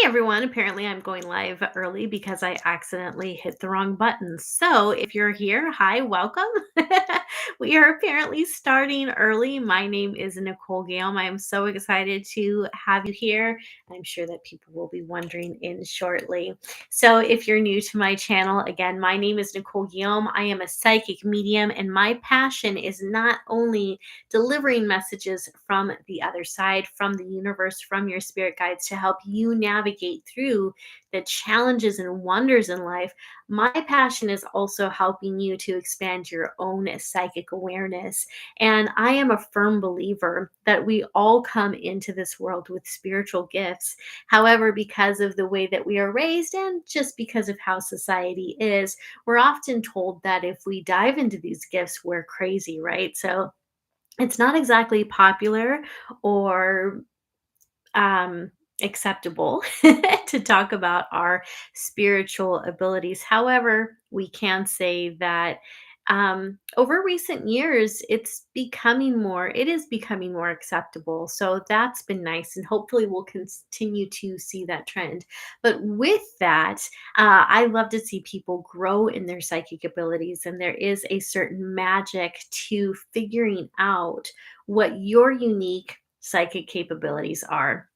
Hey everyone, apparently I'm going live early because I accidentally hit the wrong button. So if you're here, hi, welcome. We are apparently starting early. My name is Nicole Gale. I am so excited to have you here. I'm sure that people will be wondering in shortly. So if you're new to my channel, again, my name is Nicole Guillaume. I am a psychic medium, and my passion is not only delivering messages from the other side, from the universe, from your spirit guides to help you navigate through the challenges and wonders in life. My passion is also helping you to expand your own psychic awareness. And I am a firm believer that we all come into this world with spiritual gifts. However, because of the way that we are raised and just because of how society is, we're often told that if we dive into these gifts, we're crazy, right? So it's not exactly popular or um, acceptable to talk about our spiritual abilities. However, we can say that over recent years, it is becoming more acceptable. So that's been nice, and hopefully we'll continue to see that trend. But with that, I love to see people grow in their psychic abilities, and there is a certain magic to figuring out what your unique psychic capabilities are.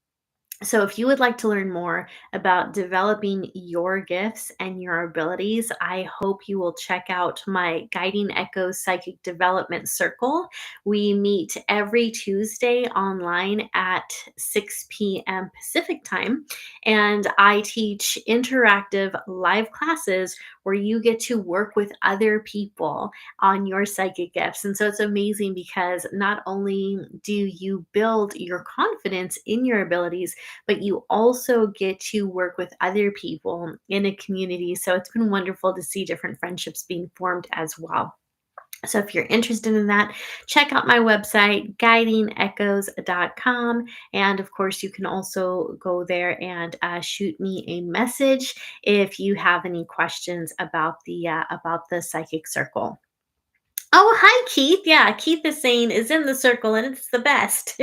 So, if you would like to learn more about developing your gifts and your abilities, I hope you will check out my Guiding Echoes Psychic Development Circle. We meet every Tuesday online at 6 p.m. Pacific time, and I teach interactive live classes where you get to work with other people on your psychic gifts. And so it's amazing because not only do you build your confidence in your abilities, but you also get to work with other people in a community. So it's been wonderful to see different friendships being formed as well. So if you're interested in that, check out my website, guidingechoes.com. And of course, you can also go there and shoot me a message if you have any questions about the psychic circle. Oh, hi, Keith. Yeah, Keith is saying is in the circle and it's the best.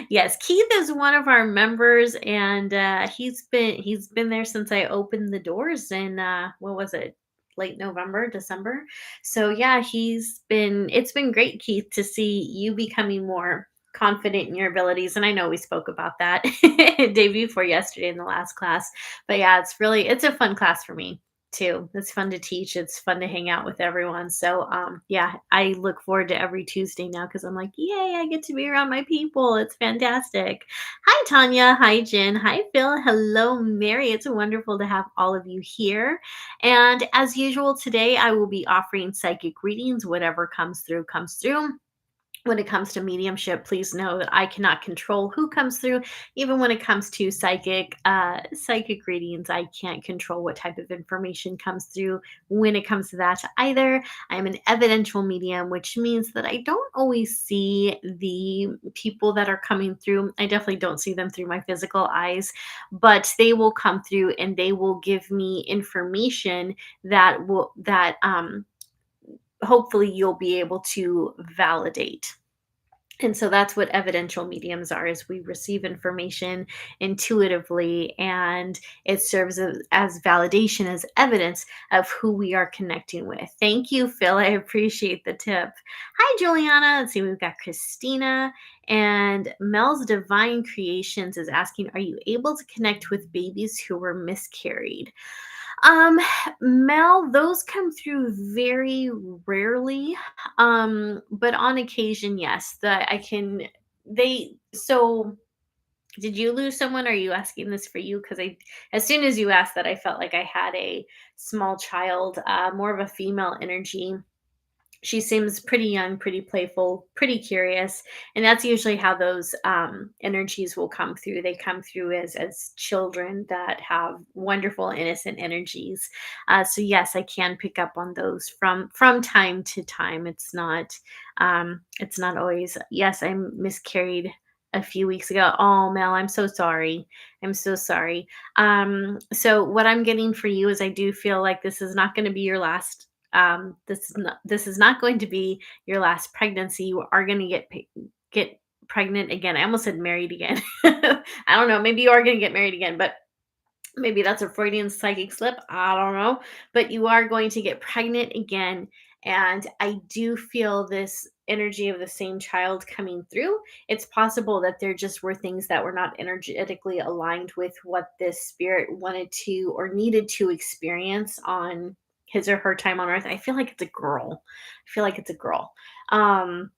Yes, Keith is one of our members, and he's been there since I opened the doors in what was it? Late November, December. So yeah, it's been great, Keith, to see you becoming more confident in your abilities. And I know we spoke about that day before yesterday in the last class. But yeah, it's a fun class for me too. It's fun to teach. It's fun to hang out with everyone. So yeah, I look forward to every Tuesday now because I'm like, yay, I get to be around my people. It's fantastic. Hi Tanya. Hi Jen. Hi Phil. Hello Mary. It's wonderful to have all of you here. And as usual, today I will be offering psychic readings. Whatever comes through, comes through. When it comes to mediumship, please know that I cannot control who comes through. Even when it comes to psychic readings, I can't control what type of information comes through when it comes to that either. I'm an evidential medium, which means that I don't always see the people that are coming through. I definitely don't see them through my physical eyes, but they will come through and they will give me information that hopefully you'll be able to validate. And so that's what evidential mediums are, is we receive information intuitively, and it serves as validation, as evidence of who we are connecting with. Thank you, Phil. I appreciate the tip. Hi, Juliana. Let's see, we've got Christina, and Mel's Divine Creations is asking, are you able to connect with babies who were miscarried? Um, Mel, those come through very rarely. But on occasion, yes. The I can they so did you lose someone? Are you asking this for you? Because I as soon as you asked that, I felt like I had a small child, more of a female energy. She seems pretty young, pretty playful, pretty curious, and that's usually how those energies will come through. They come through as children that have wonderful, innocent energies. So yes, I can pick up on those from time to time. It's not always. Yes, I miscarried a few weeks ago. Oh, Mel, I'm so sorry. I'm so sorry. So what I'm getting for you is I do feel like this is not going to be your last this is not going to be your last pregnancy. You are going to get pregnant again. I almost said married again. I don't know. Maybe you are going to get married again, but Maybe that's a Freudian psychic slip. I don't know. But you are going to get pregnant again. And I do feel this energy of the same child coming through. It's possible that there just were things that were not energetically aligned with what this spirit wanted to or needed to experience on his or her time on earth. I feel like it's a girl. I feel like it's a girl. Um,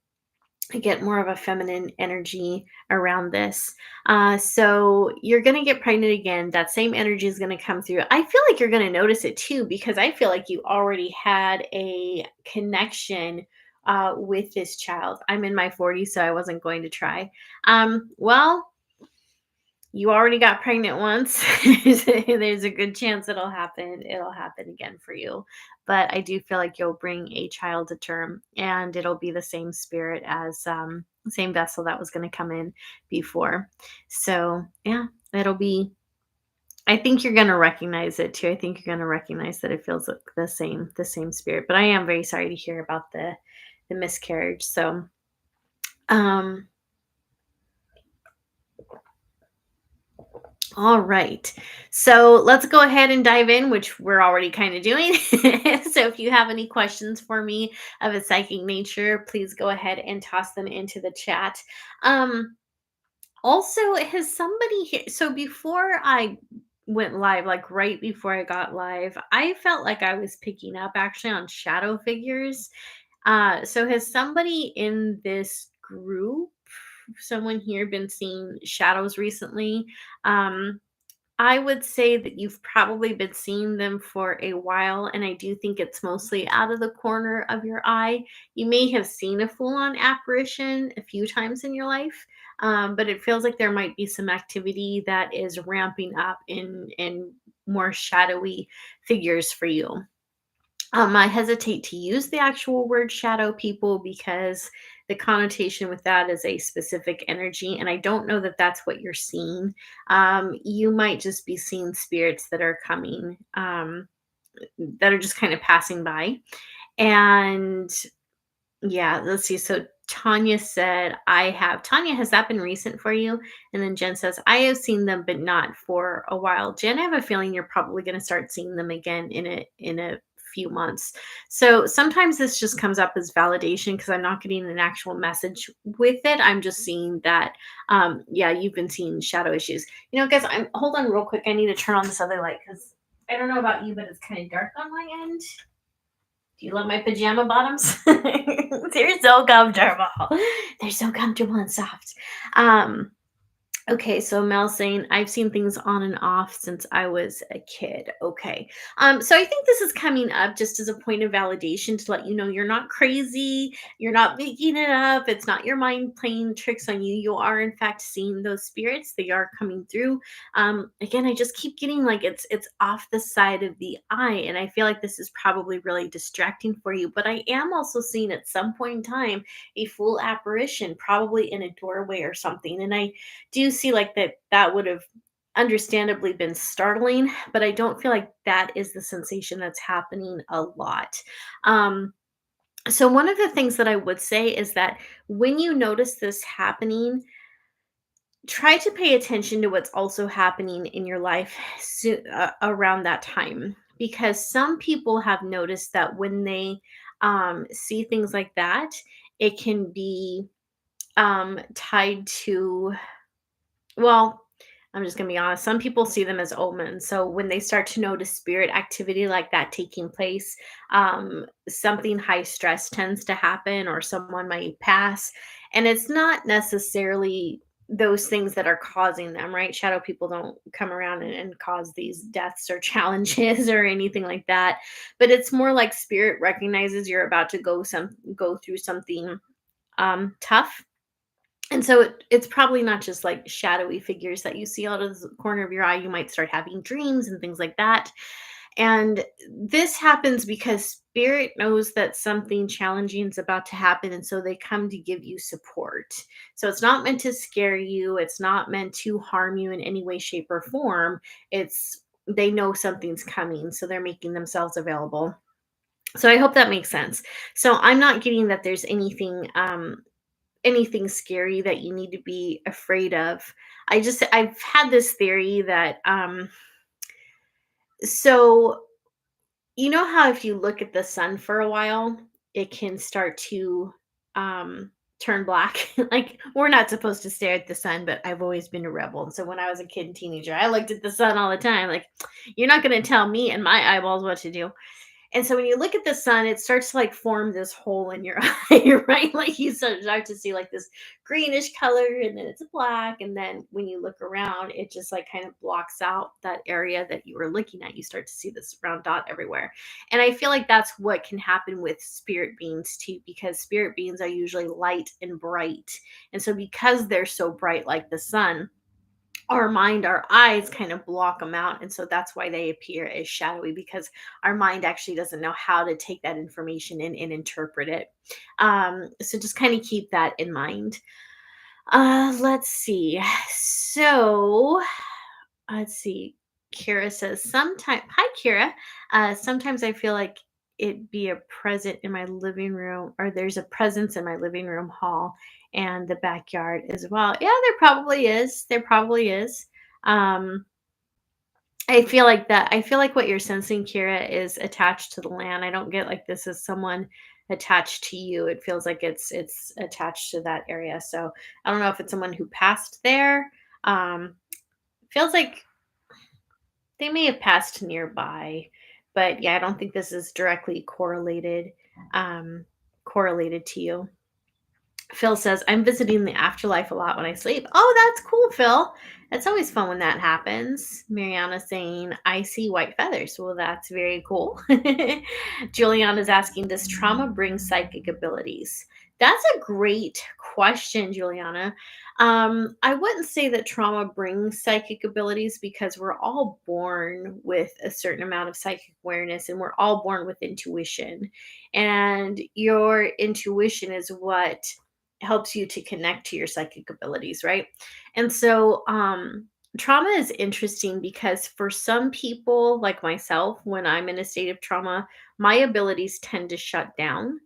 I get more of a feminine energy around this. So you're going to get pregnant again. That same energy is going to come through. I feel like you're going to notice it too, because I feel like you already had a connection with this child. I'm in my 40s, so I wasn't going to try. Well, you already got pregnant once. There's a good chance it'll happen. It'll happen again for you. But I do feel like you'll bring a child to term, and it'll be the same spirit as same vessel that was going to come in before. So yeah, it'll be. I think you're going to recognize it too. I think you're going to recognize that it feels like the same spirit. But I am very sorry to hear about the miscarriage. So um all right. So let's go ahead and dive in, which we're already kind of doing. So if you have any questions for me of a psychic nature, please go ahead and toss them into the chat. Um, Also, has somebody here? So before I went live, like right before I got live, I felt like I was picking up actually on shadow figures. So has somebody in this group, someone here, been seeing shadows recently? Um, I would say that you've probably been seeing them for a while, and I do think it's mostly out of the corner of your eye. You may have seen a full on apparition a few times in your life, but it feels like there might be some activity that is ramping up in more shadowy figures for you. I hesitate to use the actual word shadow people because the connotation with that is a specific energy, and I don't know that that's what you're seeing. You might just be seeing spirits that are coming, that are just kind of passing by. And yeah, let's see. So Tanya said, I have. Tanya, has that been recent for you? And then Jen says, I have seen them, but not for a while. Jen, I have a feeling you're probably going to start seeing them again in a few months. So sometimes this just comes up as validation because I'm not getting an actual message with it. I'm just seeing that, yeah, you've been seeing shadow issues. You know, guys, I'm hold on real quick. I need to turn on this other light because I don't know about you, but it's kind of dark on my end. Do you love my pajama bottoms? They're so comfortable. They're so comfortable and soft. Um, Okay, so Mel saying, I've seen things on and off since I was a kid. Okay. So I think this is coming up just as a point of validation to let you know you're not crazy, you're not making it up, it's not your mind playing tricks on you. You are in fact seeing those spirits, they are coming through. Again, I just keep getting like it's off the side of the eye, and I feel like this is probably really distracting for you. But I am also seeing at some point in time a full apparition, probably in a doorway or something. And I do see like that would have understandably been startling, but I don't feel like that is the sensation that's happening a lot. Um, so one of the things that I would say is that when you notice this happening, try to pay attention to what's also happening in your life around that time, because some people have noticed that when they see things like that, it can be tied to, well, I'm just going to be honest. Some people see them as omens. So when they start to notice spirit activity like that taking place, something high stress tends to happen, or someone might pass. And it's not necessarily those things that are causing them, right? Shadow people don't come around and cause these deaths or challenges or anything like that. But it's more like spirit recognizes you're about to go through something tough, and so it's probably not just like shadowy figures that you see out of the corner of your eye. You might start having dreams and things like that. And this happens because spirit knows that something challenging is about to happen. And so they come to give you support. So it's not meant to scare you, it's not meant to harm you in any way, shape, or form. It's they know something's coming. So they're making themselves available. So I hope that makes sense. So I'm not getting that there's anything scary that you need to be afraid of. I've had this theory that So, you know how if you look at the sun for a while, it can start to turn black? Like, we're not supposed to stare at the sun, but I've always been a rebel. And so when I was a kid and teenager, I looked at the sun all the time. Like, you're not going to tell me and my eyeballs what to do. And so when you look at the sun, it starts to like form this hole in your eye, right? Like you start to see like this greenish color and then it's black. And then when you look around, it just like kind of blocks out that area that you were looking at. You start to see this round dot everywhere. And I feel like that's what can happen with spirit beings too, because spirit beings are usually light and bright. And so because they're so bright like the sun, our mind, our eyes kind of block them out. And so that's why they appear as shadowy because our mind actually doesn't know how to take that information in and interpret it. So just kind of keep that in mind. Let's see. So let's see. Kira says, sometimes, hi, Kira. Sometimes I feel like it be a present in my living room, or there's a presence in my living room hall and the backyard as well. Yeah, there probably is. There probably is. Um, I feel like that. I feel like what you're sensing, Kira, is attached to the land. I don't get like this is someone attached to you. It feels like it's attached to that area. So I don't know if it's someone who passed there. Feels like they may have passed nearby, but yeah, I don't think this is directly um, correlated to you. Phil says, I'm visiting the afterlife a lot when I sleep. Oh, that's cool, Phil. It's always fun when that happens. Mariana saying, I see white feathers. Well, that's very cool. Juliana's asking, does trauma bring psychic abilities? That's a great question, Juliana. I wouldn't say that trauma brings psychic abilities because we're all born with a certain amount of psychic awareness and we're all born with intuition. And your intuition is what helps you to connect to your psychic abilities, right? And so trauma is interesting because for some people like myself, when I'm in a state of trauma, my abilities tend to shut down.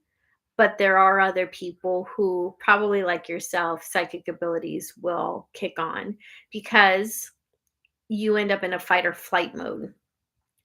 But there are other people who, probably like yourself, psychic abilities will kick on because you end up in a fight or flight mode.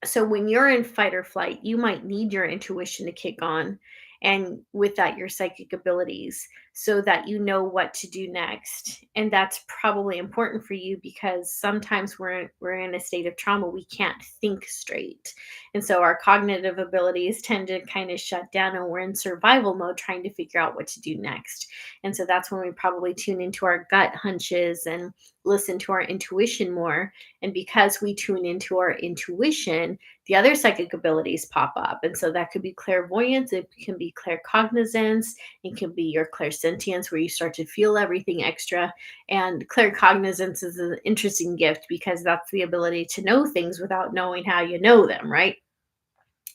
So when you're in fight or flight, you might need your intuition to kick on, and with that your psychic abilities, so that you know what to do next. And that's probably important for you because sometimes we're in a state of trauma, we can't think straight. And so our cognitive abilities tend to kind of shut down and we're in survival mode trying to figure out what to do next. And so that's when we probably tune into our gut hunches and listen to our intuition more. And because we tune into our intuition, the other psychic abilities pop up. And so that could be clairvoyance, it can be claircognizance, it can be your clairsentience, where you start to feel everything extra. And claircognizance is an interesting gift because that's the ability to know things without knowing how you know them, right?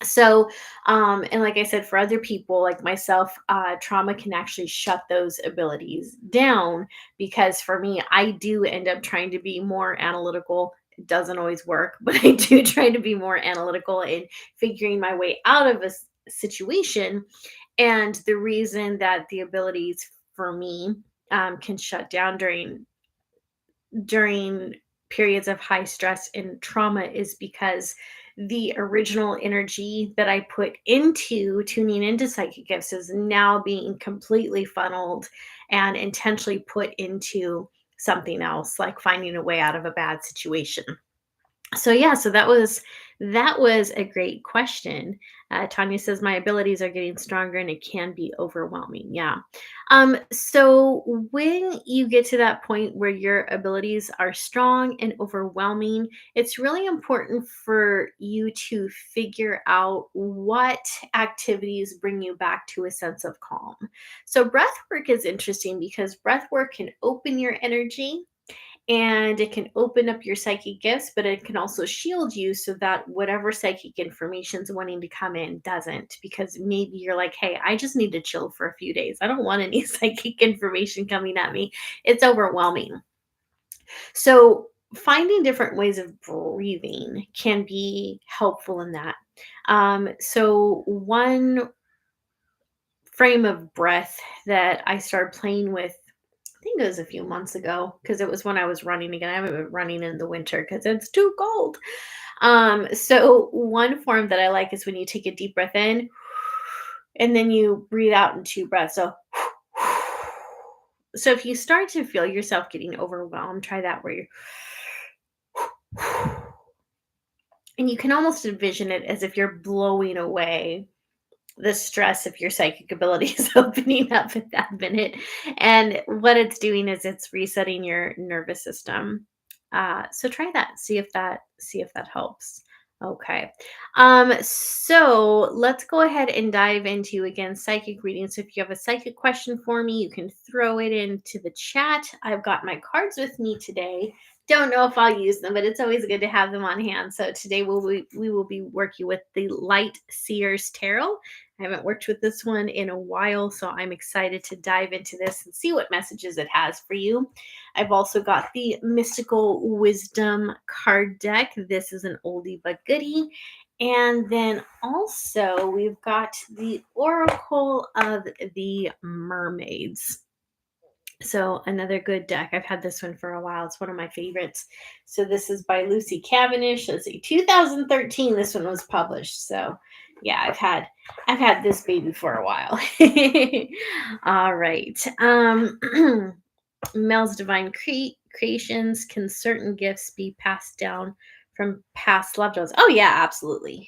So and like I said, for other people like myself, trauma can actually shut those abilities down, because for me, I do end up trying to be more analytical. It doesn't always work, but I do try to be more analytical in figuring my way out of a situation. And the reason that the abilities for me can shut down during periods of high stress and trauma is because the original energy that I put into tuning into psychic gifts is now being completely funneled and intentionally put into something else, like finding a way out of a bad situation. So yeah, so that was a great question. Tanya says my abilities are getting stronger and it can be overwhelming. Yeah. So when you get to that point where your abilities are strong and overwhelming, it's really important for you to figure out what activities bring you back to a sense of calm. So breath work is interesting because breath work can open your energy and it can open up your psychic gifts, but it can also shield you so that whatever psychic information is wanting to come in doesn't. Because maybe you're like, hey, I just need to chill for a few days. I don't want any psychic information coming at me. It's overwhelming. So, finding different ways of breathing can be helpful in that. So, one frame of breath that I started playing with think it was a few months ago because it was when I was running again. I haven't been running in the winter because it's too cold. So one form that I like is when you take a deep breath in and then you breathe out in two breaths. So if you start to feel yourself getting overwhelmed, try that where you and you can almost envision it as if you're blowing away the stress of your psychic abilities opening up at that minute. And what it's doing is it's resetting your nervous system. So try that. See if that helps. Okay. So let's go ahead and dive into again psychic readings. So if you have a psychic question for me, you can throw it into the chat. I've got my cards with me today. Don't know if I'll use them, but it's always good to have them on hand. So today we will be working with the Light Seers Tarot. I haven't worked with this one in a while, so I'm excited to dive into this and see what messages it has for you. I've also got the Mystical Wisdom card deck. This is an oldie but goodie. And then also we've got the Oracle of the Mermaids. So another good deck. I've had this one for a while. It's one of my favorites. So this is by Lucy Cavendish. Let's see, 2013. This one was published. So yeah, I've had this baby for a while. All right. Mel's Divine Creations. Can certain gifts be passed down from past loved ones? Oh yeah, absolutely.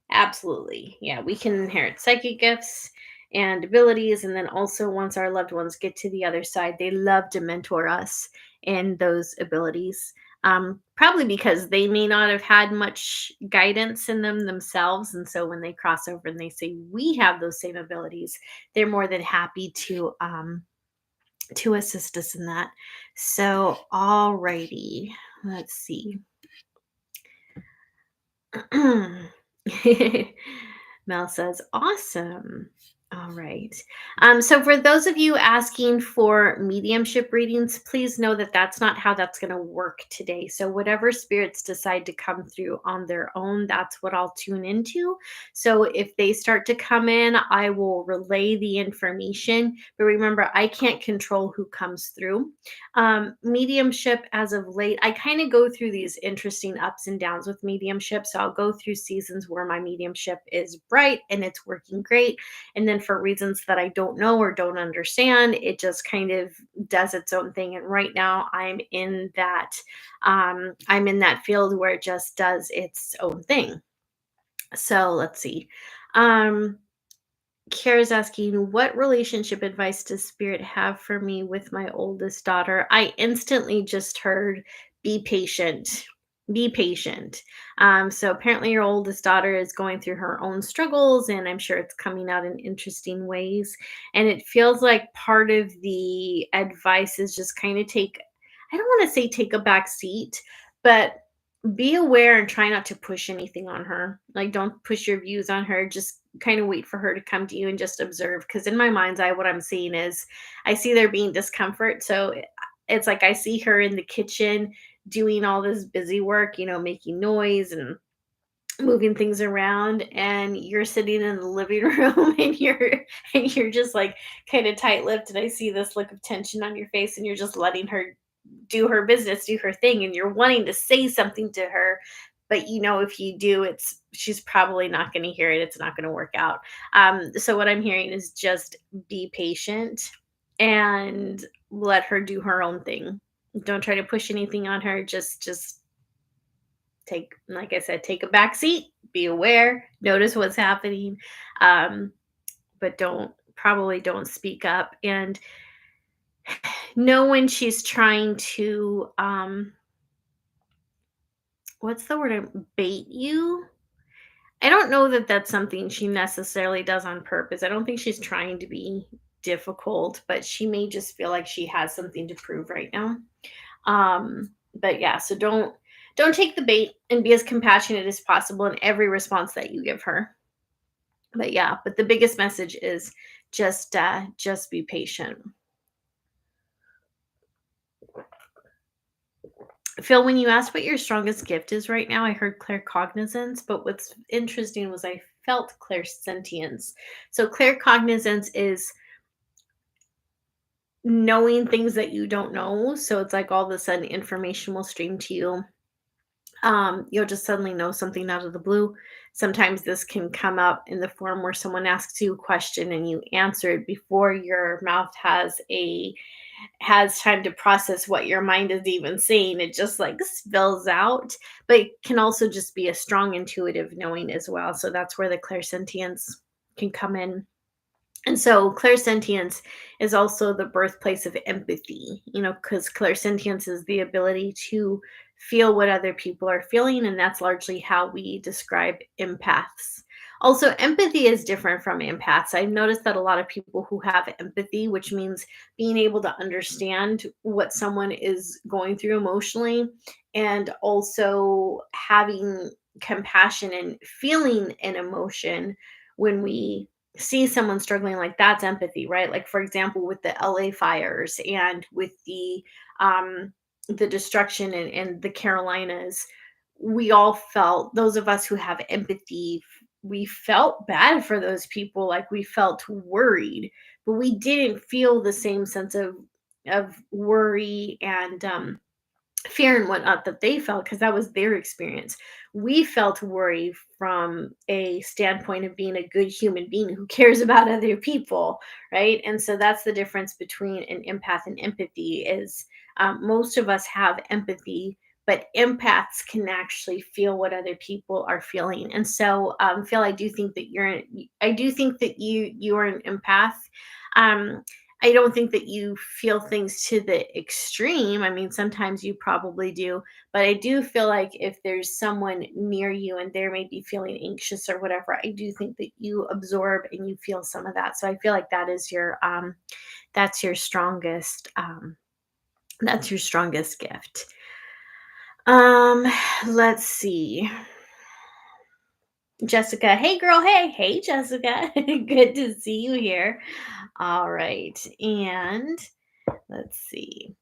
Absolutely. Yeah, we can inherit psychic gifts and abilities. And then also, once our loved ones get to the other side, they love to mentor us in those abilities. Probably because they may not have had much guidance in them themselves. And so when they cross over and they say, we have those same abilities, they're more than happy to assist us in that. So, alrighty, let's see. Mel says, awesome. All right. So for those of you asking for mediumship readings, please know that that's not how that's going to work today. So whatever spirits decide to come through on their own, that's what I'll tune into. So if they start to come in, I will relay the information. But remember, I can't control who comes through. Mediumship as of late, I kind of go through these interesting ups and downs with mediumship. So I'll go through seasons where my mediumship is bright and it's working great. And then for reasons that I don't know or don't understand, it just kind of does its own thing. And right now I'm in that field where it just does its own thing. So let's see. Kara's asking, what relationship advice does Spirit have for me with my oldest daughter? I instantly just heard, be patient. Be patient. So apparently, your oldest daughter is going through her own struggles, and I'm sure it's coming out in interesting ways. And it feels like part of the advice is just kind of I don't want to say take a back seat, but be aware and try not to push anything on her. Like, don't push your views on her. Just kind of wait for her to come to you and just observe. Because in my mind's eye, what I'm seeing is I see there being discomfort. So it's like I see her in the kitchen doing all this busy work, making noise and moving things around, and you're sitting in the living room and you're just like kind of tight-lipped, and I see this look of tension on your face, and you're just letting her do her business, do her thing, and you're wanting to say something to her, but if you do, she's probably not going to hear it. It's not going to work out. So what I'm hearing is just be patient and let her do her own thing. Don't try to push anything on her. Just take, like I said, take a back seat, be aware, notice what's happening, but don't speak up, and know when she's trying to what's the word, bait you. I don't know that that's something she necessarily does on purpose. I don't think she's trying to be difficult, but she may just feel like she has something to prove right now. But yeah, so don't take the bait, and be as compassionate as possible in every response that you give her. But yeah, but the biggest message is just be patient. Phil, when you asked what your strongest gift is right now, I heard claircognizance, but what's interesting was I felt clairsentience. So claircognizance is knowing things that you don't know. So it's like all of a sudden information will stream to you. You'll just suddenly know something out of the blue. Sometimes this can come up in the form where someone asks you a question and you answer it before your mouth has time to process what your mind is even saying. It just like spills out, but it can also just be a strong intuitive knowing as well. So that's where the clairsentience can come in. And so clairsentience is also the birthplace of empathy, because clairsentience is the ability to feel what other people are feeling. And that's largely how we describe empaths. Also, empathy is different from empaths. I've noticed that a lot of people who have empathy, which means being able to understand what someone is going through emotionally, and also having compassion and feeling an emotion when we see someone struggling, like that's empathy, right? Like for example, with the LA fires and with the destruction in the Carolinas, we all felt, those of us who have empathy, we felt bad for those people, like we felt worried, but we didn't feel the same sense of worry and fear and whatnot that they felt, because that was their experience. We felt worry from a standpoint of being a good human being who cares about other people, right? And so that's the difference between an empath and empathy is most of us have empathy, but empaths can actually feel what other people are feeling. And so Phil, I do think that you are an empath. I don't think that you feel things to the extreme. I mean, sometimes you probably do, but I do feel like if there's someone near you and they're maybe feeling anxious or whatever, I do think that you absorb and you feel some of that. So I feel like that's your strongest that's your strongest gift. Um, let's see. Jessica, hey girl, hey Jessica. Good to see you here. All right. And let's see.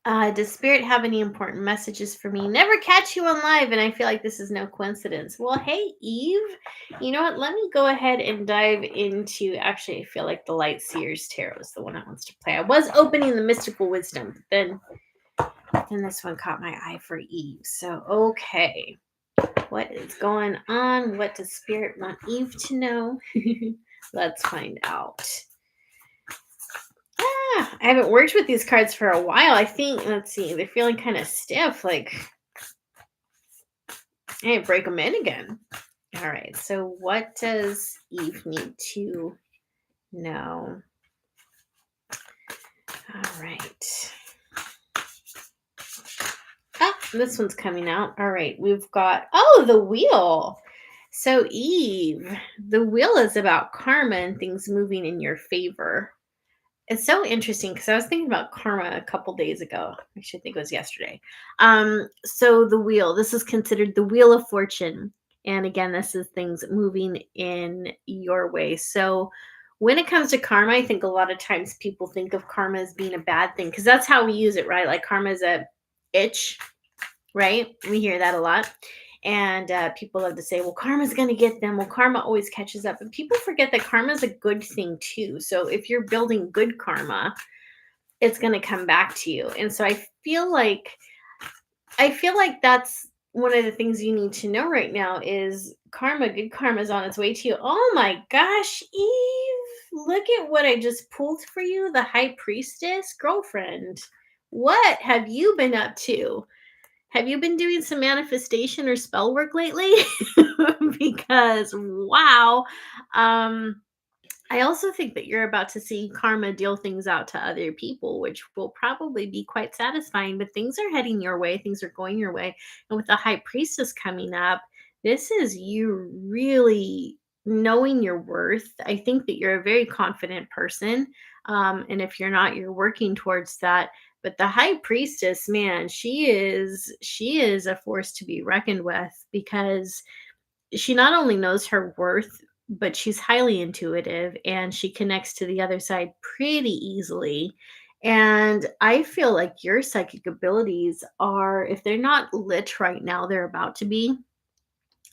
Does Spirit have any important messages for me? Never catch you on live, and I feel like this is no coincidence. Well, hey, Eve. You know what? Let me go ahead and dive into. Actually, I feel like the Light Seers Tarot is the one that wants to play. I was opening the Mystical Wisdom, but then this one caught my eye for Eve. So, okay. What is going on? What does Spirit want Eve to know? Let's find out. I haven't worked with these cards for a while. I think, let's see, they're feeling kind of stiff. Like, I break them in again. All right. So, what does Eve need to know? All right. Ah, this one's coming out. All right. We've got, the wheel. So, Eve, the wheel is about karma and things moving in your favor. It's so interesting because I was thinking about karma a couple days ago. Actually, I think it was yesterday. So the wheel, this is considered the wheel of fortune. And again, this is things moving in your way. So when it comes to karma, I think a lot of times people think of karma as being a bad thing because that's how we use it, right? Like karma is a itch, right? We hear that a lot. And people love to say, well, karma's going to get them. Well, karma always catches up. But people forget that karma is a good thing too. So if you're building good karma, it's going to come back to you. And so I feel like that's one of the things you need to know right now is karma. Good karma is on its way to you. Oh my gosh, Eve, look at what I just pulled for you. The High Priestess, girlfriend. What have you been up to? Have you been doing some manifestation or spell work lately? Because wow. I also think that you're about to see karma deal things out to other people, which will probably be quite satisfying. But things are heading your way, things are going your way. And with the High Priestess coming up, this is you really knowing your worth. I think that you're a very confident person. And if you're not, you're working towards that. But the High Priestess, man, she is a force to be reckoned with because she not only knows her worth, but she's highly intuitive and she connects to the other side pretty easily. And I feel like your psychic abilities are, if they're not lit right now, they're about to be.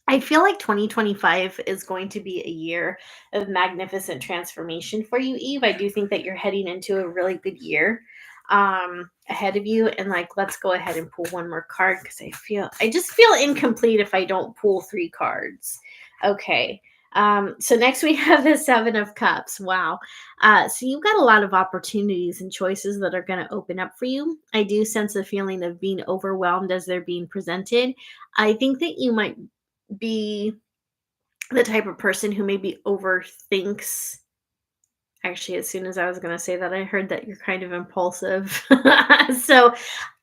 I feel like 2025 is going to be a year of magnificent transformation for you, Eve. I do think that you're heading into a really good year ahead of you. And like, let's go ahead and pull one more card because I just feel incomplete if I don't pull three cards. Okay. So next we have the Seven of Cups. Wow. So you've got a lot of opportunities and choices that are going to open up for you. I do sense a feeling of being overwhelmed as they're being presented. I think that you might be the type of person who maybe overthinks. Actually, as soon as I was going to say that, I heard that you're kind of impulsive. So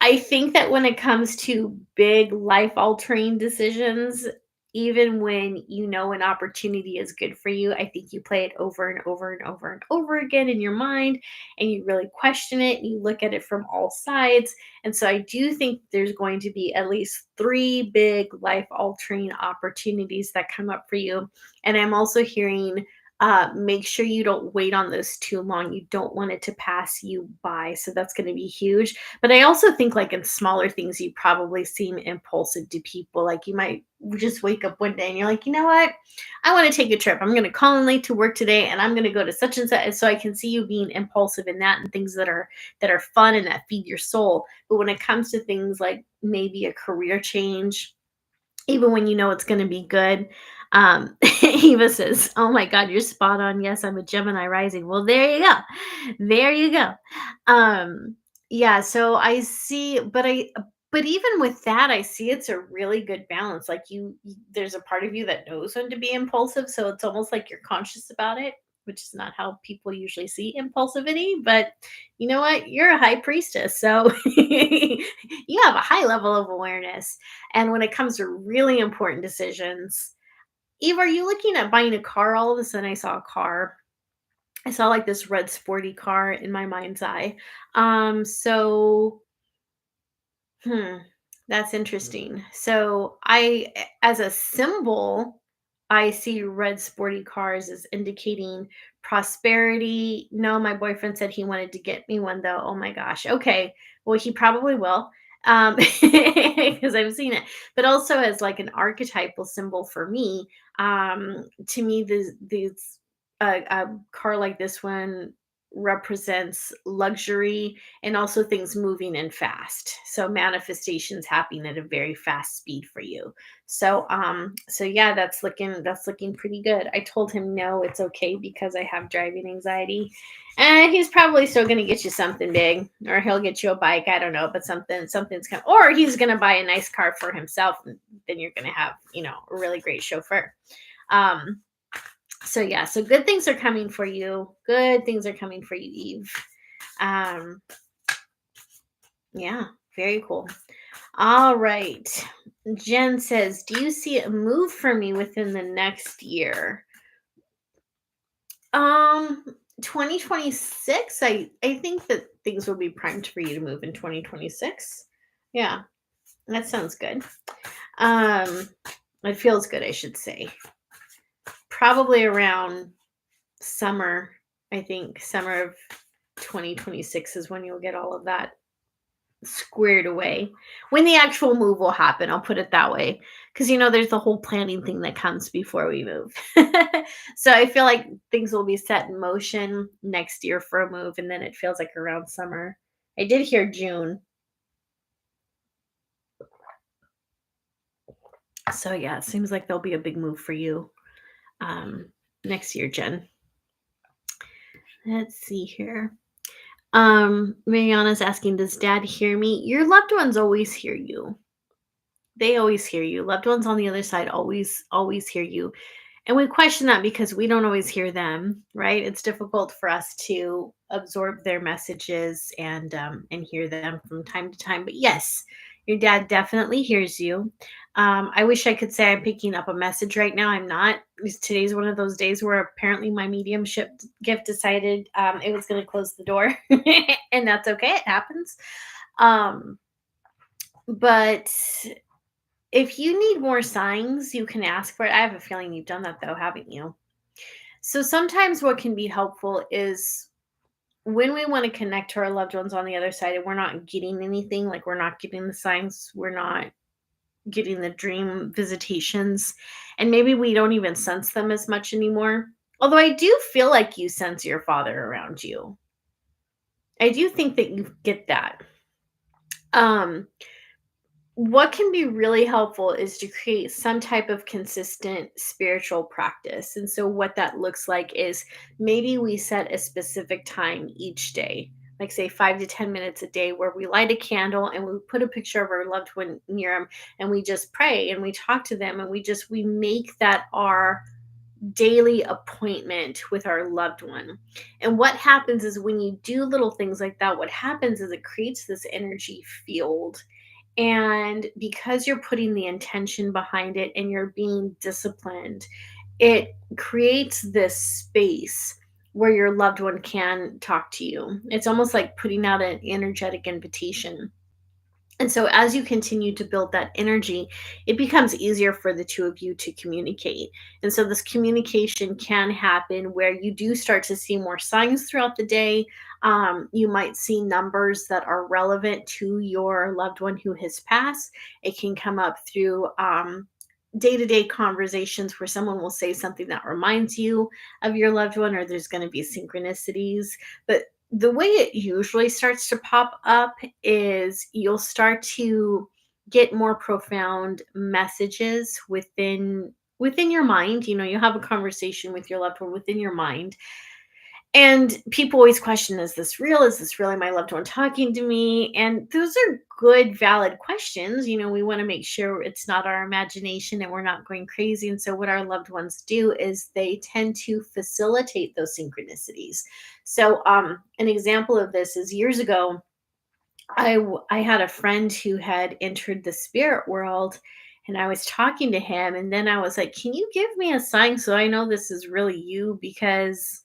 I think that when it comes to big life altering decisions, even when you know an opportunity is good for you, I think you play it over and over and over and over again in your mind, and you really question it and you look at it from all sides. And so I do think there's going to be at least three big life altering opportunities that come up for you. And I'm also hearing make sure you don't wait on those too long. You don't want it to pass you by. So that's going to be huge. But I also think, like in smaller things, you probably seem impulsive to people. Like you might just wake up one day and you're like, you know what? I want to take a trip. I'm going to call in late to work today, and I'm going to go to such and such. And so I can see you being impulsive in that and things that are fun and that feed your soul. But when it comes to things like maybe a career change, even when you know it's gonna be good. Eva says, "Oh my god, you're spot on. Yes, I'm a Gemini rising." Well, there you go. There you go. Yeah, so I see, but even with that, I see it's a really good balance. Like there's a part of you that knows when to be impulsive, so it's almost like you're conscious about it, which is not how people usually see impulsivity. But you know what? You're a high priestess, so you have a high level of awareness. And when it comes to really important decisions, Eve, are you looking at buying a car? All of a sudden, I saw a car. I saw like this red sporty car in my mind's eye. So Hmm, that's interesting. So as a symbol, I see red sporty cars as indicating prosperity. No, my boyfriend said he wanted to get me one though. Oh my gosh. Okay. Well, he probably will. Because I've seen it, but also as like an archetypal symbol for me. To me, these a car like this one represents luxury and also things moving in fast. So manifestations happening at a very fast speed for you. So yeah, that's looking pretty good. I told him no, it's okay because I have driving anxiety. And he's probably still gonna get you something big, or he'll get you a bike. I don't know, but something's coming, or he's gonna buy a nice car for himself, and then you're gonna have, a really great chauffeur. Um, so yeah, so good things are coming for you. Good things are coming for you, Eve. Um, yeah, very cool. All right. Jen says, "Do you see a move for me within the next year?" Um, 2026. I think that things will be primed for you to move in 2026. Yeah, that sounds good. Um, it feels good, I should say. Probably around summer. I think summer of 2026 is when you'll get all of that squared away. When the actual move will happen, I'll put it that way. Because, there's the whole planning thing that comes before we move. So I feel like things will be set in motion next year for a move, and then it feels like around summer. I did hear June. So yeah, it seems like there'll be a big move for you next year, Jen. Let's see here. Mariana's asking, does dad hear me? Your loved ones always hear you. They always hear you. Loved ones on the other side always hear you. And we question that because we don't always hear them, right? It's difficult for us to absorb their messages and hear them from time to time. But yes, your dad definitely hears you. I wish I could say I'm picking up a message right now. I'm not. Today's one of those days where apparently my mediumship gift decided it was going to close the door, and that's okay. It happens. Um, but if you need more signs, you can ask for it. I have a feeling you've done that though, haven't you? So sometimes what can be helpful is when we want to connect to our loved ones on the other side and we're not getting anything, like we're not getting the signs, we're not getting the dream visitations, and maybe we don't even sense them as much anymore. Although I do feel like you sense your father around you. I do think that you get that. Um, what can be really helpful is to create some type of consistent spiritual practice. And so, what that looks like is maybe we set a specific time each day, like say 5 to 10 minutes a day, where we light a candle and we put a picture of our loved one near them, and we just pray and we talk to them, and we make that our daily appointment with our loved one. And what happens is when you do little things like that, what happens is it creates this energy field. And because you're putting the intention behind it and you're being disciplined, it creates this space where your loved one can talk to you. It's almost like putting out an energetic invitation. And so, as you continue to build that energy, it becomes easier for the two of you to communicate. And so, this communication can happen where you do start to see more signs throughout the day. You might see numbers that are relevant to your loved one who has passed. It can come up through day-to-day conversations where someone will say something that reminds you of your loved one, or there's going to be synchronicities. But the way it usually starts to pop up is you'll start to get more profound messages within your mind. You'll have a conversation with your loved one within your mind, and people always question, is this real? Is this really my loved one talking to me? And those are good, valid questions. We want to make sure it's not our imagination and we're not going crazy. And so, what our loved ones do is they tend to facilitate those synchronicities. So, an example of this is years ago, I had a friend who had entered the spirit world, and I was talking to him. And then I was like, can you give me a sign so I know this is really you? Because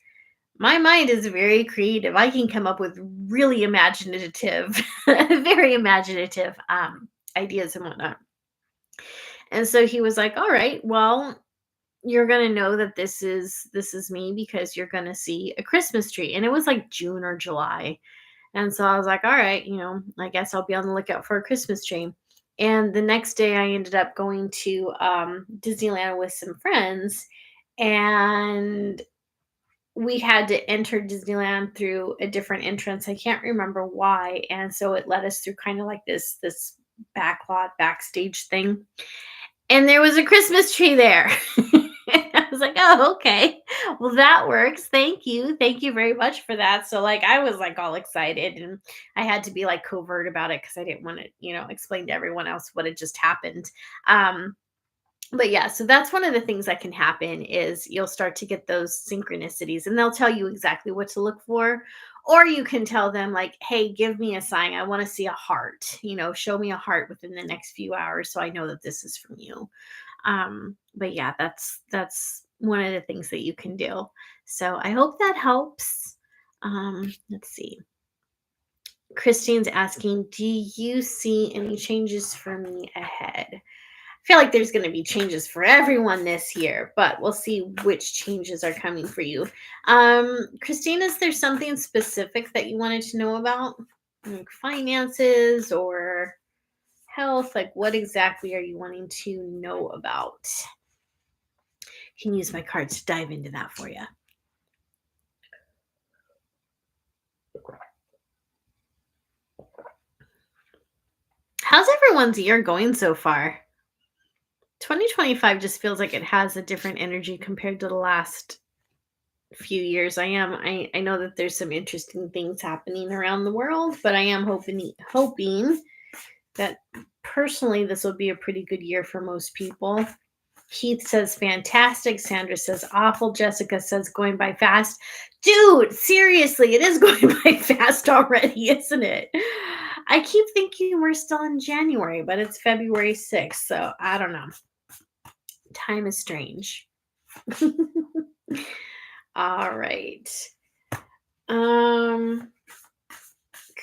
my mind is very creative. I can come up with really imaginative, very imaginative ideas and whatnot. And so he was like, "All right, well, you're gonna know that this is me because you're gonna see a Christmas tree." And it was like June or July. And so I was like, "All right, I guess I'll be on the lookout for a Christmas tree." And the next day, I ended up going to Disneyland with some friends, and we had to enter Disneyland through a different entrance. I can't remember why. And so it led us through kind of like this backlot backstage thing. And there was a Christmas tree there. I was like, "Oh, okay. Well, that works. Thank you. Thank you very much for that." So like I was like all excited, and I had to be like covert about it because I didn't want to, explain to everyone else what had just happened. Um, but yeah, so that's one of the things that can happen is you'll start to get those synchronicities, and they'll tell you exactly what to look for. Or you can tell them like, "Hey, give me a sign. I want to see a heart. Show me a heart within the next few hours so I know that this is from you." But yeah, that's one of the things that you can do. So I hope that helps. Let's see. Christine's asking, do you see any changes for me ahead? Feel like there's going to be changes for everyone this year, but we'll see which changes are coming for you. Christine, is there something specific that you wanted to know about? Like finances or health? Like, what exactly are you wanting to know about? Can use my cards to dive into that for you. How's everyone's year going so far? 2025 just feels like it has a different energy compared to the last few years. I know that there's some interesting things happening around the world, but I am hoping that personally this will be a pretty good year for most people. Keith says fantastic. Sandra says awful. Jessica says going by fast. Dude, seriously, it is going by fast already, isn't it? I keep thinking we're still in January, but it's February 6th, so I don't know. Time is strange. All right.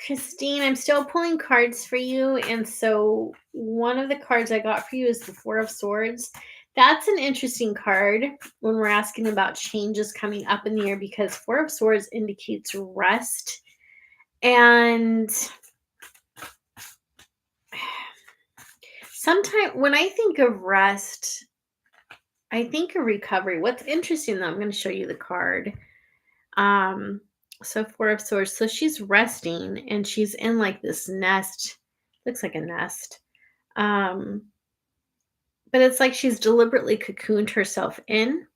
Christine, I'm still pulling cards for you. And so one of the cards I got for you is the Four of Swords. That's an interesting card when we're asking about changes coming up in the year, because Four of Swords indicates rest. And Sometimes when I think of rest, I think of recovery. What's interesting though, I'm going to show you the card. Um, so Four of Swords. So she's resting and she's in like this nest. Looks like a nest. Um, but it's like she's deliberately cocooned herself in.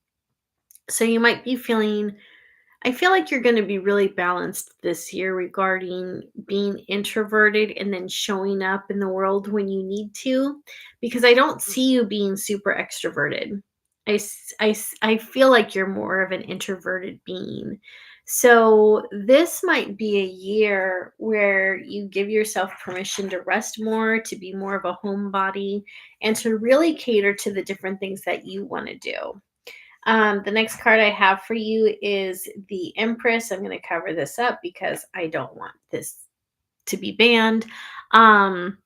So you might be feeling I feel like you're going to be really balanced this year regarding being introverted and then showing up in the world when you need to, because I don't see you being super extroverted. I feel like you're more of an introverted being. So, this might be a year where you give yourself permission to rest more, to be more of a homebody, and to really cater to the different things that you want to do. The next card I have for you is the Empress. I'm going to cover this up because I don't want this to be banned. Um,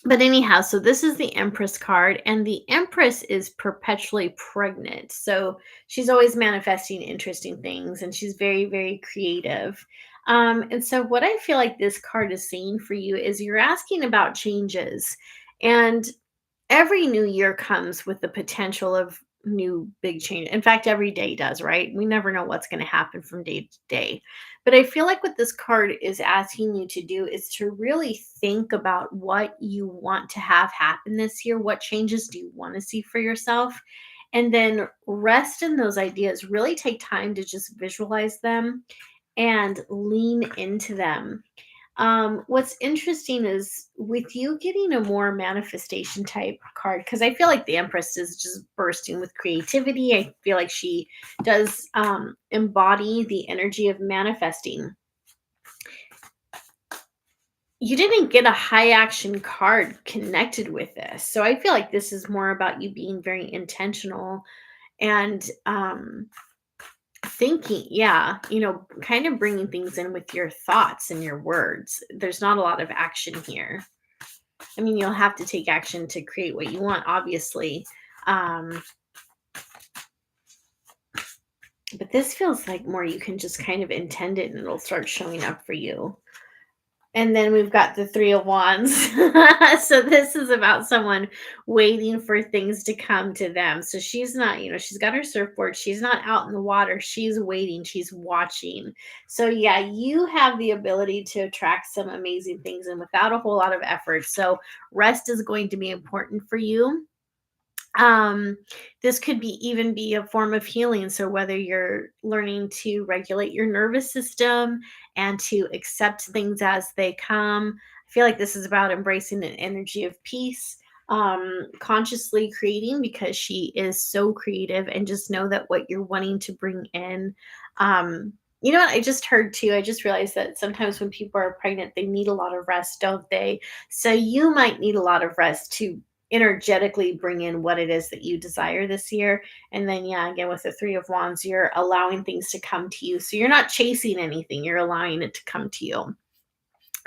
but anyhow, so this is the Empress card, and the Empress is perpetually pregnant. So she's always manifesting interesting things, and she's very, very creative. And so, what I feel like this card is saying for you is you're asking about changes. And every new year comes with the potential of new big change. In fact, every day does, right? We never know what's going to happen from day to day. But I feel like what this card is asking you to do is to really think about what you want to have happen this year. What changes do you want to see for yourself? And then rest in those ideas. Really take time to just visualize them and lean into them. What's interesting is with you getting a more manifestation type card, because I feel like the Empress is just bursting with creativity. I feel like she does embody the energy of manifesting. You didn't get a high action card connected with this. So I feel like this is more about you being very intentional and thinking, yeah, kind of bringing things in with your thoughts and your words. There's not a lot of action here. I mean, you'll have to take action to create what you want, obviously. Um, but this feels like more you can just kind of intend it and it'll start showing up for you. And then we've got the Three of Wands. So this is about someone waiting for things to come to them. So she's not, she's got her surfboard. She's not out in the water. She's waiting. She's watching. So yeah, you have the ability to attract some amazing things and without a whole lot of effort. So rest is going to be important for you. um this could be even be a form of healing, so whether you're learning to regulate your nervous system and to accept things as they come, I feel like this is about embracing an energy of peace, consciously creating, because she is so creative, and just know that what you're wanting to bring in. You know what I just heard too? I just realized that sometimes when people are pregnant, they need a lot of rest, don't they? So you might need a lot of rest to energetically bring in what it is that you desire this year. And then, yeah, again, with the Three of Wands, you're allowing things to come to you. So you're not chasing anything, you're allowing it to come to you.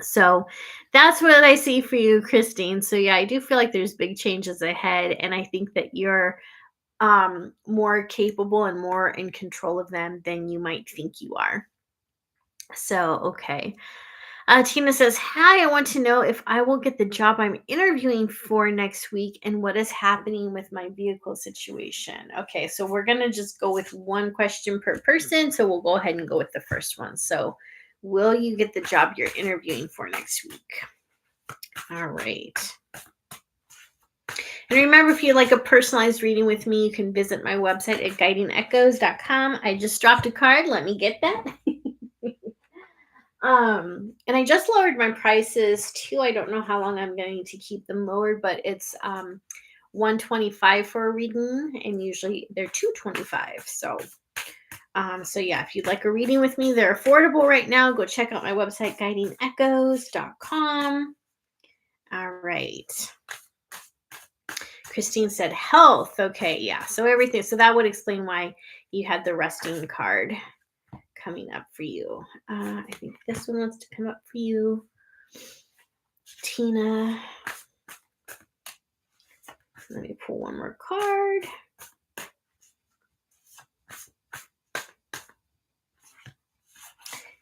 So that's what I see for you, Christine. So yeah, I do feel like there's big changes ahead. And I think that you're more capable and more in control of them than you might think you are. So, okay. Tina says, "Hi, I want to know if I will get the job I'm interviewing for next week and what is happening with my vehicle situation." Okay, so we're going to just go with one question per person. So we'll go ahead and go with the first one. So, will you get the job you're interviewing for next week? All right. And remember, if you'd like a personalized reading with me, you can visit my website at guidingechoes.com. I just dropped a card. Let me get that. And I just lowered my prices too. I don't know how long I'm going to keep them lowered, but it's 125 for a reading, and usually they're 225. So yeah, if you'd like a reading with me, they're affordable right now. Go check out my website, guidingechoes.com. All right. Christine said health. Okay, yeah. So everything. So that would explain why you had the resting card coming up for you. I think this one wants to come up for you, Tina. Let me pull one more card.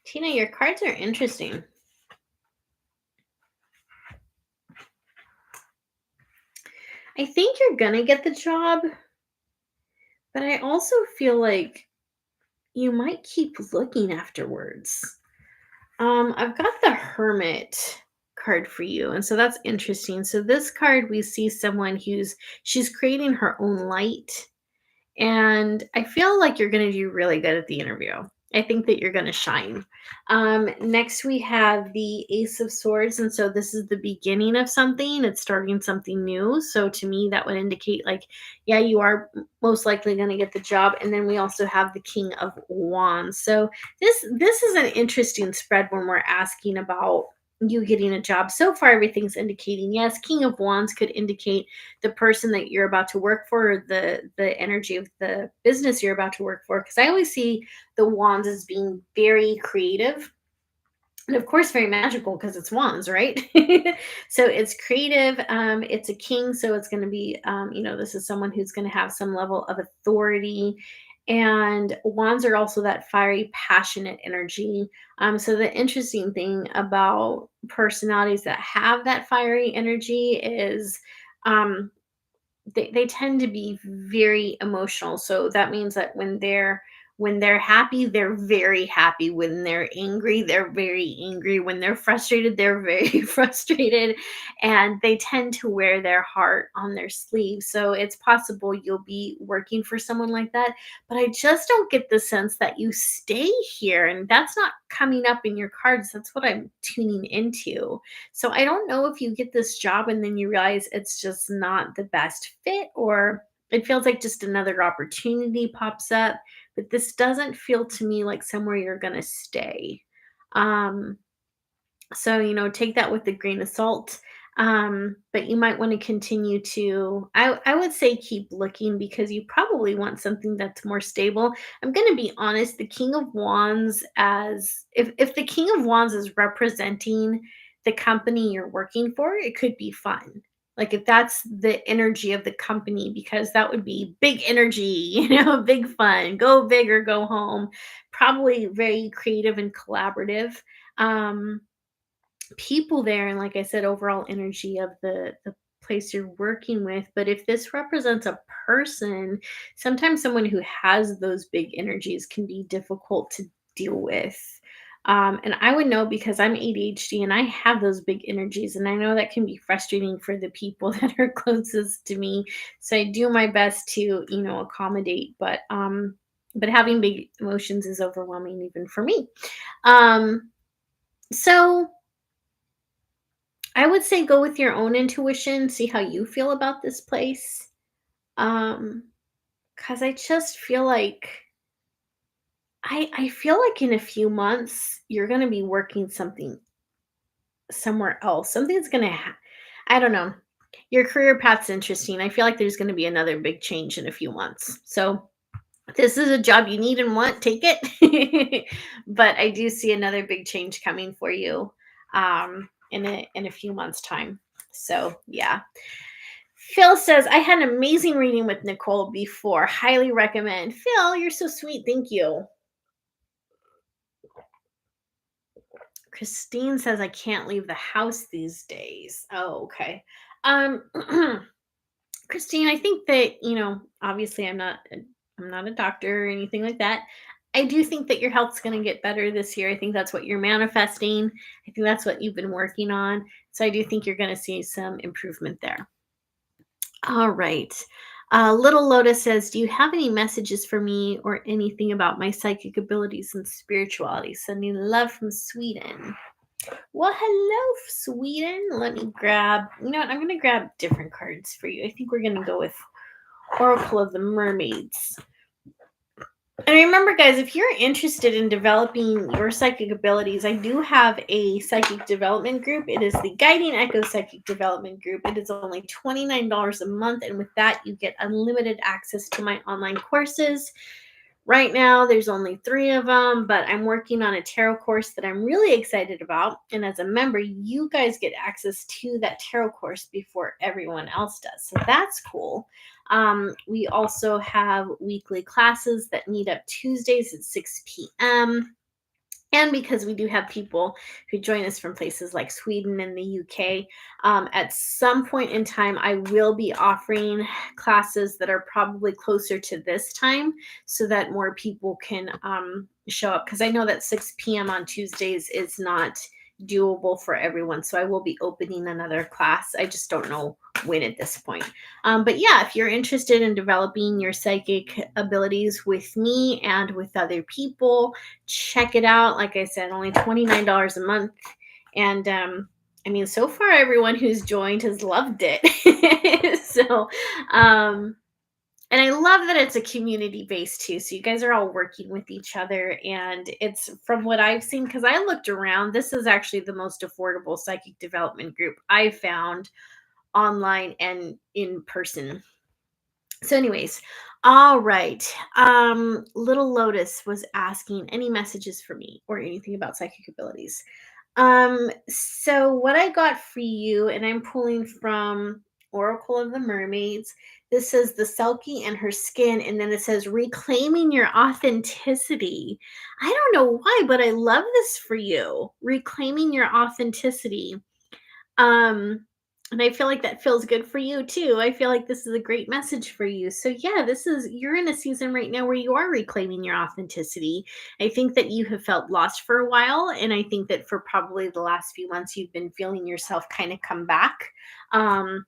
Tina, your cards are interesting. I think you're gonna get the job, but I also feel like you might keep looking afterwards. I've got the Hermit card for you, and so that's interesting. So this card, we see someone she's creating her own light, and I feel like you're going to do really good at the interview. I think that you're going to shine. Next, we have the Ace of Swords. And so this is the beginning of something. It's starting something new. So to me, that would indicate, like, yeah, you are most likely going to get the job. And then we also have the King of Wands. So this is an interesting spread when we're asking about you getting a job. So far, everything's indicating yes. King of Wands could indicate the person that you're about to work for, or the energy of the business you're about to work for, because I always see the wands as being very creative, and of course very magical because it's wands, right? So it's creative. It's a king, so it's going to be, this is someone who's going to have some level of authority. And wands are also that fiery, passionate energy. So the interesting thing about personalities that have that fiery energy is, um, they tend to be very emotional. So that means that when they're happy, they're very happy. When they're angry, they're very angry. When they're frustrated, they're very frustrated. And they tend to wear their heart on their sleeve. So it's possible you'll be working for someone like that. But I just don't get the sense that you stay here. And that's not coming up in your cards. That's what I'm tuning into. So I don't know if you get this job and then you realize it's just not the best fit, or it feels like just another opportunity pops up, but this doesn't feel to me like somewhere you're going to stay. Um so, take that with a grain of salt. But you might want to continue to, I would say, keep looking, because you probably want something that's more stable. I'm going to be honest, the King of Wands, as if the King of Wands is representing the company you're working for, it could be fun. Like if that's the energy of the company, because that would be big energy, big fun, go big or go home, probably very creative and collaborative. Um, People there, and like I said, overall energy of the place you're working with. But if this represents a person, sometimes someone who has those big energies can be difficult to deal with. And I would know because I'm ADHD and I have those big energies, and I know that can be frustrating for the people that are closest to me. So I do my best to, accommodate, but having big emotions is overwhelming even for me. Um, so I would say go with your own intuition, see how you feel about this place. Um, because I just feel like I feel like in a few months you're gonna be working something somewhere else. Something's gonna I don't know. Your career path's interesting. I feel like there's gonna be another big change in a few months. So if this is a job you need and want, take it. But I do see another big change coming for you, in a few months' time. So yeah. Phil says, I had an amazing reading with Nicole before. Highly recommend. Phil, you're so sweet. Thank you. Christine says, I can't leave the house these days. Oh, okay. Um, Christine, I think that, obviously I'm not a doctor or anything like that. I do think that your health's going to get better this year. I think that's what you're manifesting. I think that's what you've been working on. So I do think you're going to see some improvement there. All right. Little Lotus says, do you have any messages for me or anything about my psychic abilities and spirituality? Sending love from Sweden. Well, hello, Sweden. Let me grab, I'm going to grab different cards for you. I think we're going to go with Oracle of the Mermaids. And remember, guys, if you're interested in developing your psychic abilities, I do have a psychic development group. It is the Guiding Echo Psychic Development Group. It is only $29 a month. And with that, you get unlimited access to my online courses. Right now, there's only 3 of them, but I'm working on a tarot course that I'm really excited about. And as a member, you guys get access to that tarot course before everyone else does. So that's cool. We also have weekly classes that meet up Tuesdays at 6 p.m. And because we do have people who join us from places like Sweden and the UK, at some point in time, I will be offering classes that are probably closer to this time so that more people can show up. Because I know that 6 p.m. on Tuesdays is not doable for everyone. So I will be opening another class. I just don't know when at this point. But yeah, if you're interested in developing your psychic abilities with me and with other people, check it out. Like I said, only $29 a month. And I mean, so far, everyone who's joined has loved it. So, um, and I love that it's a community based too. So you guys are all working with each other. And it's from what I've seen, because I looked around, this is actually the most affordable psychic development group I found online and in person. So, anyways, all right. Little Lotus was asking any messages for me or anything about psychic abilities. So what I got for you, and I'm pulling from Oracle of the Mermaids. This says the Selkie and her skin, and then it says reclaiming your authenticity. I don't know why, but I love this for you. Reclaiming your authenticity. Um, and I feel like that feels good for you too. I feel like this is a great message for you. So yeah, you're in a season right now where you are reclaiming your authenticity. I think that you have felt lost for a while, and I think that for probably the last few months you've been feeling yourself kind of come back. Um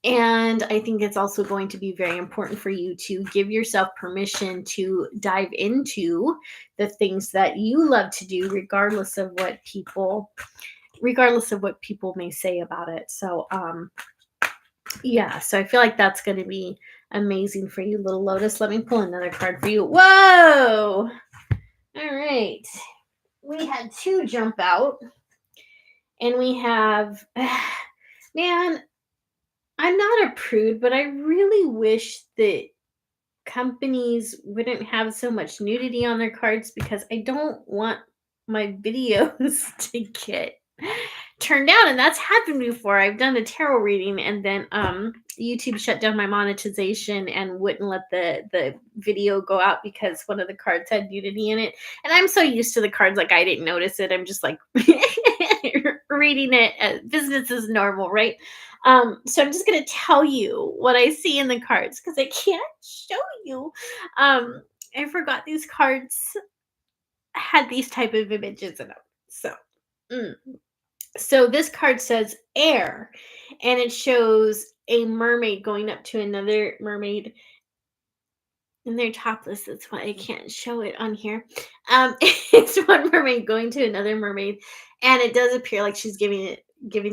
and I think it's also going to be very important for you to give yourself permission to dive into the things that you love to do, regardless of what people may say about it. So, yeah, so I feel like that's going to be amazing for you, Little Lotus. Let me pull another card for you. Whoa! All right. We had two jump out, and we have, man, I'm not a prude, but I really wish that companies wouldn't have so much nudity on their cards because I don't want my videos to get turned down, and that's happened before. I've done a tarot reading, and then YouTube shut down my monetization and wouldn't let the video go out because one of the cards had nudity in it. And I'm so used to the cards, like I didn't notice it. I'm just like reading it as business as normal, right? So I'm just gonna tell you what I see in the cards because I can't show you. I forgot these cards had these type of images in them. So, mm. So this card says air, and it shows a mermaid going up to another mermaid, and they're topless. That's why I can't show it on here. It's one mermaid going to another mermaid, and it does appear like she's giving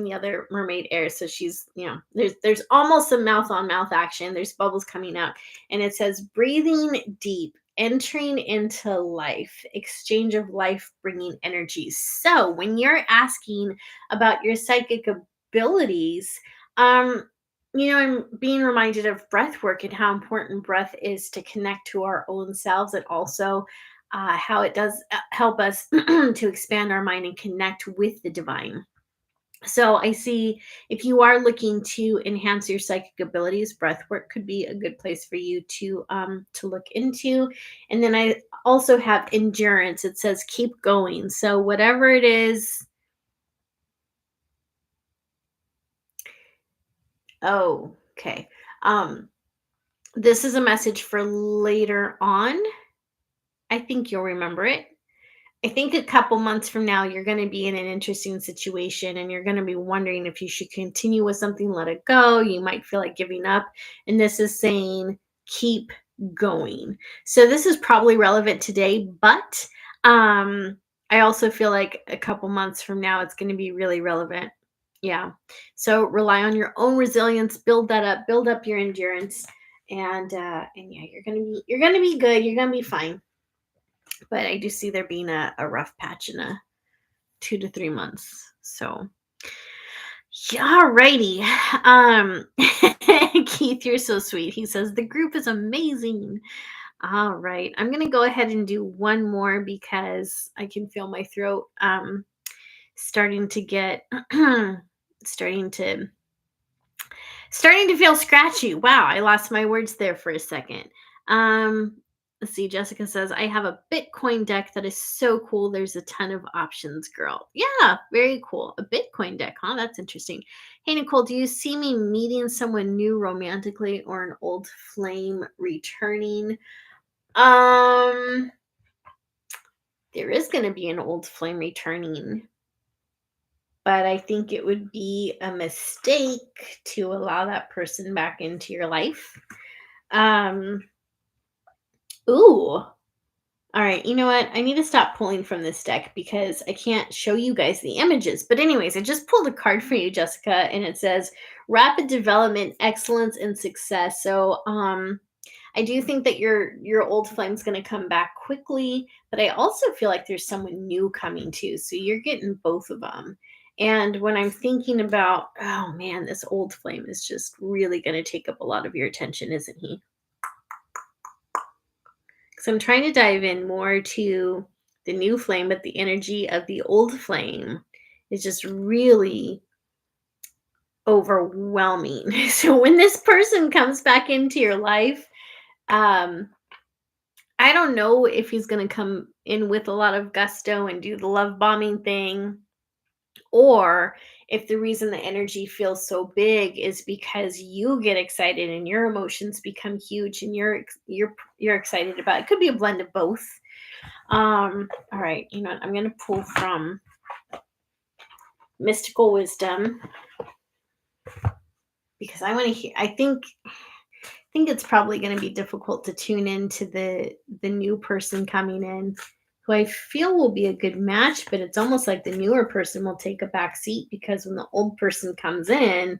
the other mermaid air. So she's, there's almost some mouth on mouth action. There's bubbles coming out, and it says breathing deep, entering into life, exchange of life bringing energies. So when you're asking about your psychic abilities, um I'm being reminded of breath work and how important breath is to connect to our own selves, and also how it does help us to expand our mind and connect with the divine. So I see if you are looking to enhance your psychic abilities, breath work could be a good place for you to look into. And then I also have endurance. It says keep going. So whatever it is, oh, okay. This is a message for later on. I think you'll remember it. I think a couple months from now, you're going to be in an interesting situation and you're going to be wondering if you should continue with something, let it go. You might feel like giving up. And this is saying, keep going. So this is probably relevant today, but I also feel like a couple months from now, it's going to be really relevant. Yeah. So rely on your own resilience, build that up, build up your endurance. And yeah, you're gonna be good. You're gonna be fine. But I do see there being a rough patch in a 2 to 3 months. So yeah, alrighty. Keith, you're so sweet. He says the group is amazing. All right. I'm gonna go ahead and do one more because I can feel my throat starting to get starting to starting to feel scratchy. Wow, I lost my words there for a second. Um Let's see, Jessica says, I have a Bitcoin deck that is so cool. There's a ton of options, girl. Yeah, very cool. A Bitcoin deck, huh? That's interesting. Hey, Nicole, do you see me meeting someone new romantically or an old flame returning? Um, there is going to be an old flame returning, but I think it would be a mistake to allow that person back into your life. Um, ooh. All right, you know what? I need to stop pulling from this deck because I can't show you guys the images. But anyways, I just pulled a card for you, Jessica, and it says rapid development, excellence, and success. So, I do think that your old flame's going to come back quickly, but I also feel like there's someone new coming too. So you're getting both of them. And when I'm thinking about, oh man, this old flame is just really going to take up a lot of your attention, isn't he? So I'm trying to dive in more to the new flame, but the energy of the old flame is just really overwhelming. So when this person comes back into your life, um, I don't know if he's going to come in with a lot of gusto and do the love bombing thing, or if the reason the energy feels so big is because you get excited and your emotions become huge and you're excited about it. It could be a blend of both. All right, you know what? I'm going to pull from Mystical Wisdom because I want to hear. I think it's probably going to be difficult to tune into the new person coming in, who I feel will be a good match, but it's almost like the newer person will take a back seat because when the old person comes in,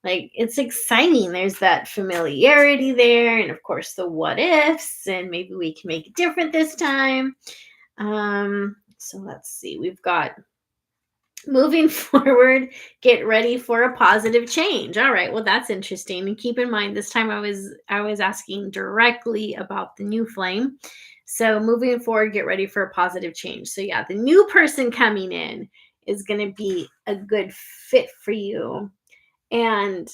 like it's exciting. There's that familiarity there, and of course the what ifs, and maybe we can make it different this time. So let's see. We've got moving forward, get ready for a positive change. All right, well that's interesting. And keep in mind this time I was asking directly about the new flame. So moving forward, get ready for a positive change. So yeah, the new person coming in is going to be a good fit for you. And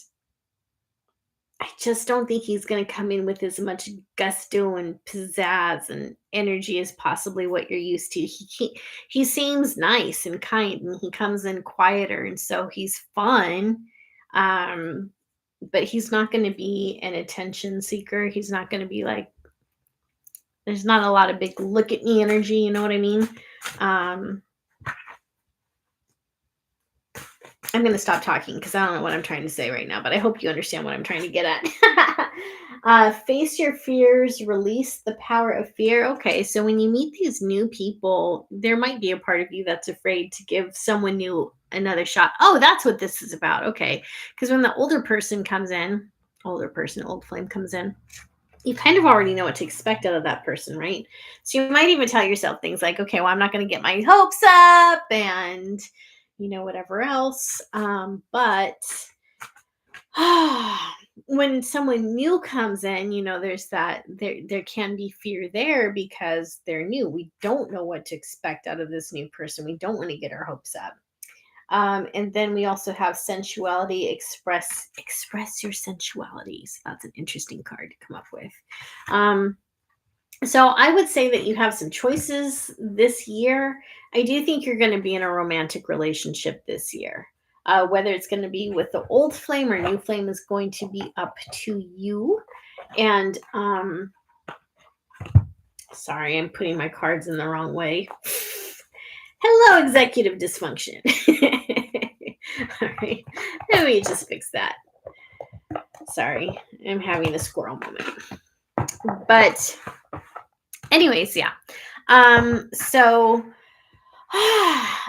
I just don't think he's going to come in with as much gusto and pizzazz and energy as possibly what you're used to. He seems nice and kind, and he comes in quieter, and so he's fun. Um, but he's not going to be an attention seeker. He's not going to be like, there's not a lot of big look at me energy. You know what I mean? Um, I'm going to stop talking because I don't know what I'm trying to say right now, but I hope you understand what I'm trying to get at. Face your fears, release the power of fear. Okay, so when you meet these new people, there might be a part of you that's afraid to give someone new another shot. Oh, that's what this is about. Okay, because when the older person comes in, old flame comes in, you kind of already know what to expect out of that person, right? So you might even tell yourself things like, okay, well, I'm not going to get my hopes up and, whatever else. But when someone new comes in, there's there can be fear there because they're new. We don't know what to expect out of this new person. We don't want to get our hopes up. And then we also have sensuality, express your sensuality. So that's an interesting card to come up with. So I would say that you have some choices this year. I do think you're going to be in a romantic relationship this year. Whether it's going to be with the old flame or new flame is going to be up to you. And sorry, I'm putting my cards in the wrong way. Hello, executive dysfunction. All right, let me just fix that. Sorry, I'm having a squirrel moment. But anyways, yeah. So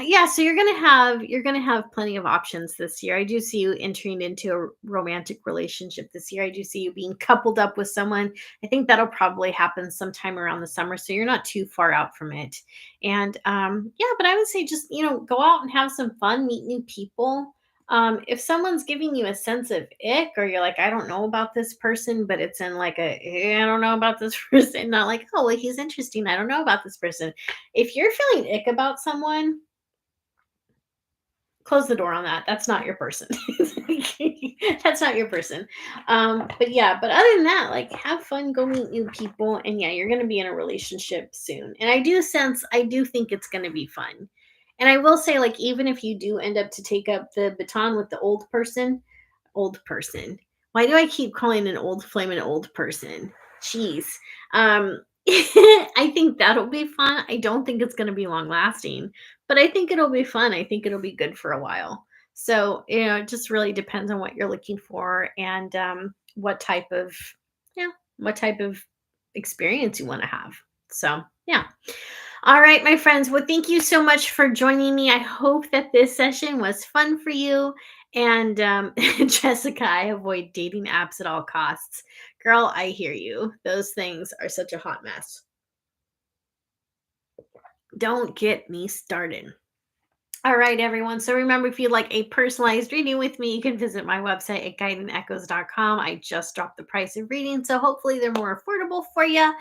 yeah, so you're gonna have plenty of options this year. I do see you entering into a romantic relationship this year. I do see you being coupled up with someone. I think that'll probably happen sometime around the summer, so you're not too far out from it. And yeah, but I would say just go out and have some fun, meet new people. If someone's giving you a sense of ick, or you're like, I don't know about this person, but it's in like I don't know about this person, not like, oh, well, he's interesting. I don't know about this person. If you're feeling ick about someone, close the door on that. That's not your person. That's not your person. But yeah, but other than that, like have fun, go meet new people, and yeah, you're gonna be in a relationship soon. And I do think it's gonna be fun. And I will say, like, even if you do end up to take up the baton with the old person. Why do I keep calling an old flame an old person? Jeez. I think that'll be fun. I don't think it's going to be long lasting, but I think it'll be fun. I think it'll be good for a while. So, it just really depends on what you're looking for and yeah, what type of experience you want to have. So, yeah. All right, my friends. Well, thank you so much for joining me. I hope that this session was fun for you. And Jessica, I avoid dating apps at all costs. Girl, I hear you. Those things are such a hot mess. Don't get me started. All right, everyone. So remember, if you'd like a personalized reading with me, you can visit my website at guidandechoes.com. I just dropped the price of reading, so hopefully they're more affordable for you.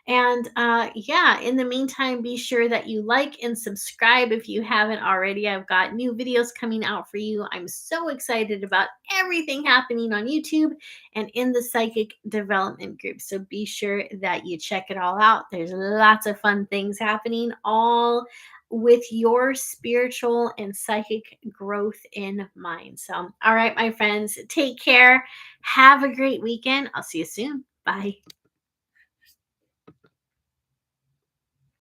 And yeah, in the meantime, be sure that you like and subscribe if you haven't already. I've got new videos coming out for you. I'm so excited about everything happening on YouTube and in the psychic development group. So be sure that you check it all out. There's lots of fun things happening all with your spiritual and psychic growth in mind. So, all right, my friends, take care. Have a great weekend. I'll see you soon. Bye.